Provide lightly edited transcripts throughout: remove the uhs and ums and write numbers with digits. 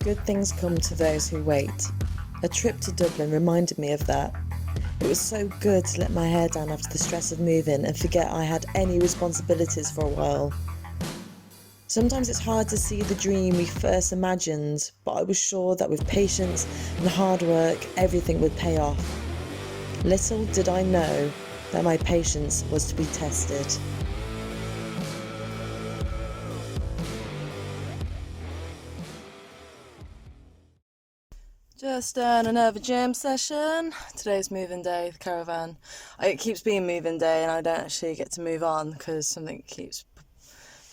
Good things come to those who wait. A trip to Dublin reminded me of that. It was so good to let my hair down after the stress of moving and forget I had any responsibilities for a while. Sometimes it's hard to see the dream we first imagined, but I was sure that with patience and hard work, everything would pay off. Little did I know that my patience was to be tested. Just done another gym session. Today's moving day, the caravan. It keeps being moving day and I don't actually get to move on because something keeps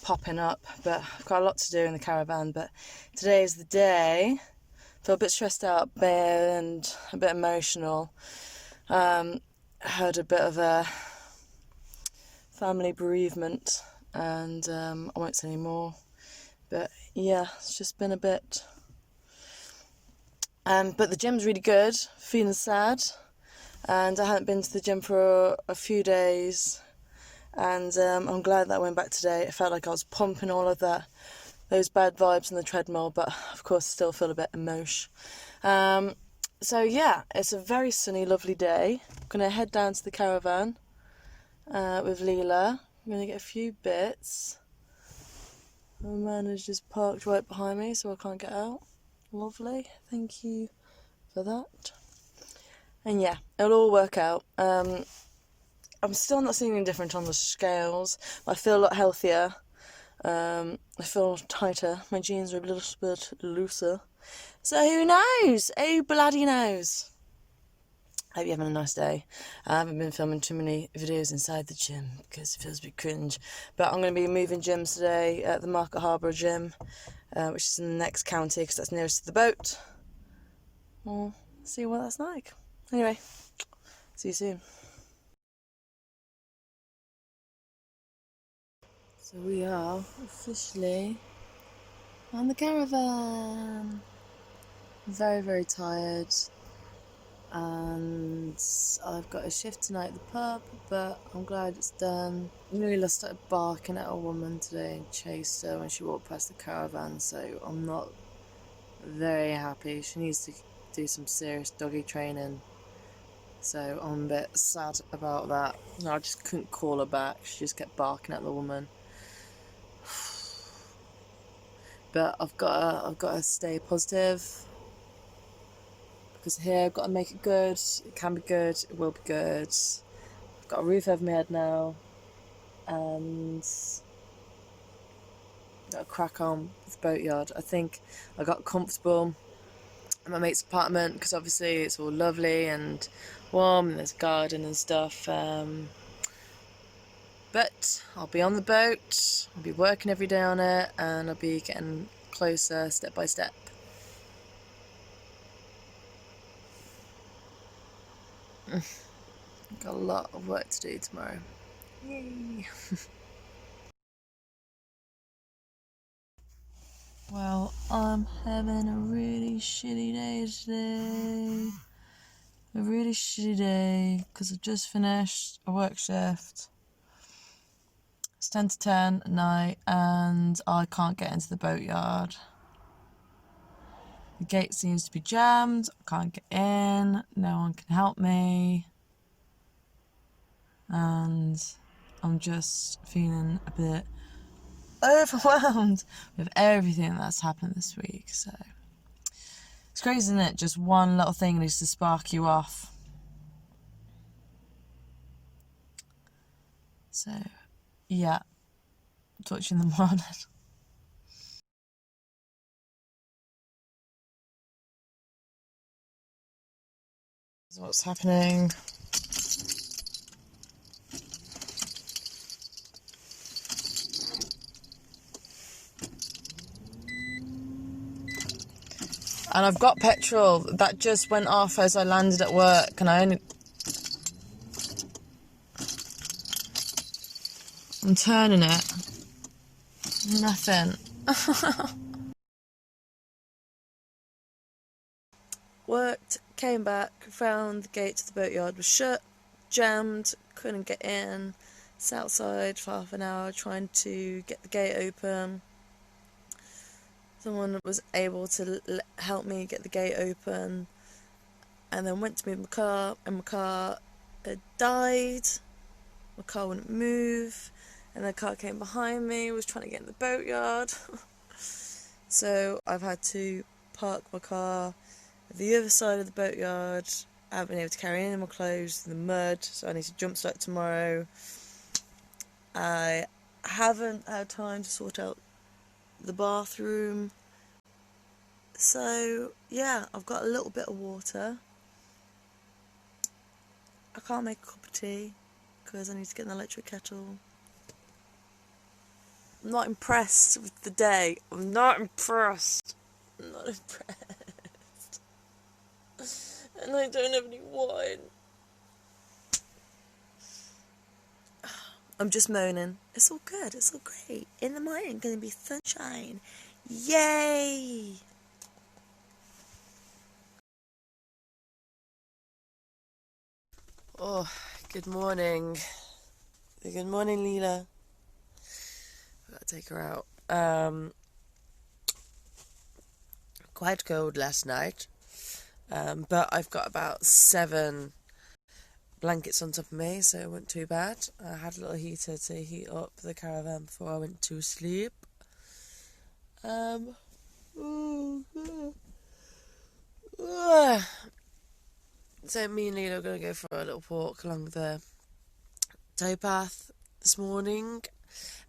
popping up. But I've got a lot to do in the caravan. But today is the day. Feel a bit stressed out and a bit emotional. I had a bit of a family bereavement and I won't say any more. But yeah, it's just been a bit... but the gym's really good, feeling sad, and I hadn't been to the gym for a few days, and I'm glad that I went back today. It felt like I was pumping all of those bad vibes on the treadmill, but of course I still feel a bit emosh. So yeah, it's a very sunny, lovely day. I'm going to head down to the caravan with Leela. I'm going to get a few bits. My man is just parked right behind me, so I can't get out. Lovely, thank you for that. And yeah, it'll all work out. I'm still not seeing any different on the scales, but I feel a lot healthier. I feel tighter. My jeans are a little bit looser. So who knows? Who bloody knows? Hope you're having a nice day. I haven't been filming too many videos inside the gym because it feels a bit cringe. But I'm going to be moving gyms today at the Market Harbour gym, which is in the next county because that's nearest to the boat. We'll see what that's like. Anyway, see you soon. So we are officially on the caravan. Very, very tired. And I've got a shift tonight at the pub, but I'm glad it's done. Leela started barking at a woman today and chased her when she walked past the caravan, so I'm not very happy. She needs to do some serious doggy training, so I'm a bit sad about that. No, I just couldn't call her back. She just kept barking at the woman. But I've got to stay positive, because here I've got to make it good. It can be good, it will be good. I've got a roof over my head now, and got to crack on with the boatyard. I think I got comfortable in my mate's apartment because obviously it's all lovely and warm and there's a garden and stuff. But I'll be on the boat, I'll be working every day on it, and I'll be getting closer step by step. Got a lot of work to do tomorrow. Yay! Well, I'm having a really shitty day today. A really shitty day because I've just finished a work shift. It's 10 to 10 at night and I can't get into the boatyard. The gate seems to be jammed, I can't get in, no one can help me. And I'm just feeling a bit overwhelmed with everything that's happened this week. So it's crazy, isn't it? Just one little thing needs to spark you off. So yeah, talk to you in the morning. So what's happening? And I've got petrol that just went off as I landed at work, and I'm turning it. Nothing. Worked, came back, found the gate to the boatyard was shut, jammed, couldn't get in. Sat outside for half an hour trying to get the gate open. Someone was able to help me get the gate open, and then went to move my car, and my car had died. My car wouldn't move, and the car came behind me, was trying to get in the boatyard. So I've had to park my car at the other side of the boatyard. I haven't been able to carry any of my clothes in the mud, so I need to jump start tomorrow. I haven't had time to sort out the bathroom. So yeah, I've got a little bit of water. I can't make a cup of tea because I need to get an electric kettle. I'm not impressed with the day. I'm not impressed. I'm not impressed. And I don't have any wine. I'm just moaning. It's all good. It's all great. In the morning, going to be sunshine. Yay! Oh, good morning. Good morning, Leela. I've got to take her out. Quite cold last night. But I've got about 7 blankets on top of me, so it wasn't too bad. I had a little heater to heat up the caravan before I went to sleep. So me and Leela are going to go for a little walk along the towpath this morning,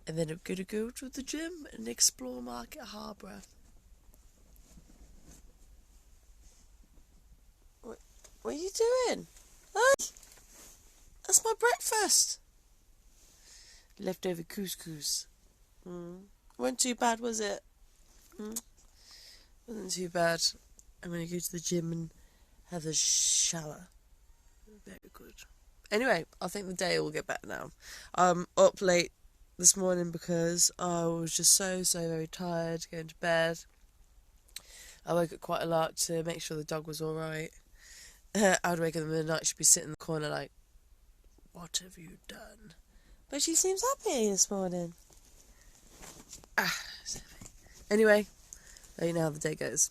and then I'm going to go to the gym and explore Market Harbour. What are you doing? Hey, that's my breakfast. Leftover couscous. Wasn't too bad, was it? Wasn't too bad. I'm going to go to the gym and have a shower. Very good. Anyway, I think the day will get better now. I'm up late this morning because I was just so very tired going to bed. I woke up quite a lot to make sure the dog was alright. I'd wake up in the middle of the night, she'd be sitting in the corner like, what have you done? But she seems happy this morning. Anyway, let you know how the day goes.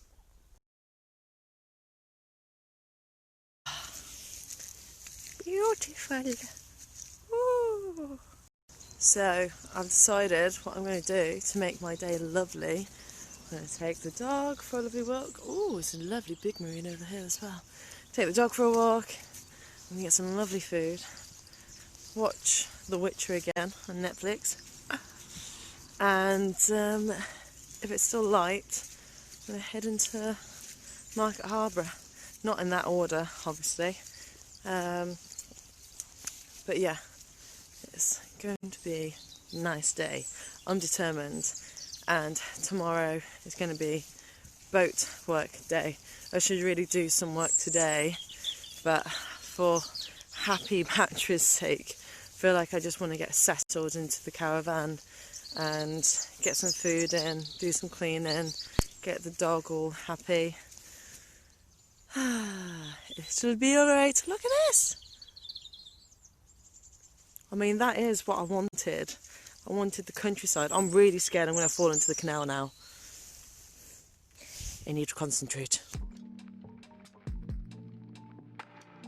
Beautiful. Ooh. So I've decided what I'm going to do to make my day lovely. I'm going to take the dog for a lovely walk. Oh, it's a lovely big marine over here as well. Take the dog for a walk and get some lovely food. Watch The Witcher again on Netflix. And if it's still light, I'm going to head into Market Harbour. Not in that order, obviously. But yeah, it's going to be a nice day. I'm determined. And tomorrow is going to be boat work day. I should really do some work today, but for happy battery's sake, I feel like I just want to get settled into the caravan and get some food in, do some cleaning, get the dog all happy. It'll be alright. Look at this! I mean, that is what I wanted. I wanted the countryside. I'm really scared I'm going to fall into the canal now. I need to concentrate.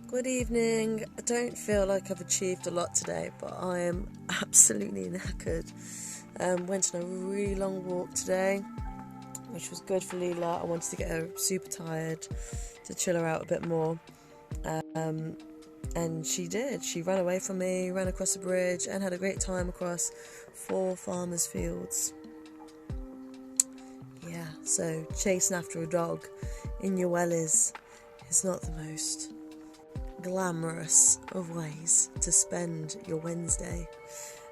Good evening. I don't feel like I've achieved a lot today, but I am absolutely knackered. Went on a really long walk today, which was good for Leela. I wanted to get her super tired to chill her out a bit more. And she did. She ran away from me, ran across the bridge, and had a great time across 4 farmers' fields. Yeah, so chasing after a dog in your wellies is not the most glamorous of ways to spend your Wednesday.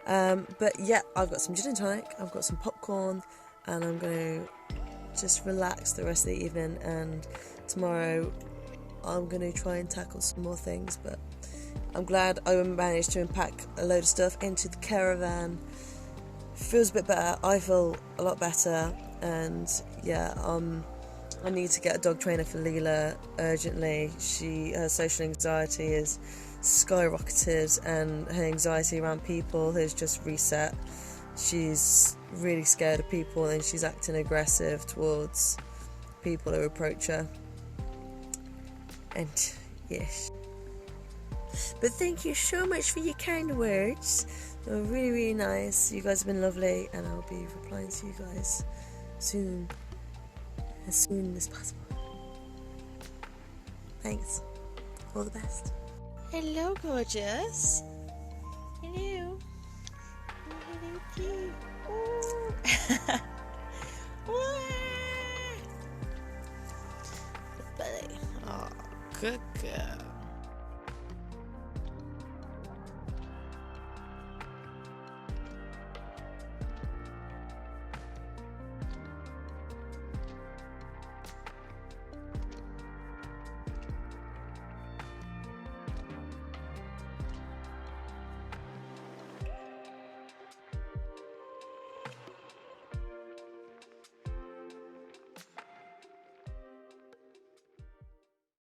But yeah, I've got some gin and tonic, I've got some popcorn, and I'm going to just relax the rest of the evening, and tomorrow I'm going to try and tackle some more things, but I'm glad I managed to unpack a load of stuff into the caravan. Feels a bit better. I feel a lot better, and yeah, I need to get a dog trainer for Leela urgently. Her social anxiety is skyrocketed, and her anxiety around people has just reset. she's really scared of people and she's acting aggressive towards people who approach her. And yes. But thank you so much for your kind words. They were really, really nice. You guys have been lovely, and I'll be replying to you guys soon. As soon as possible. Thanks. All the best. Hello, gorgeous. Hello. Hello, cute. Belly. Oh, good girl.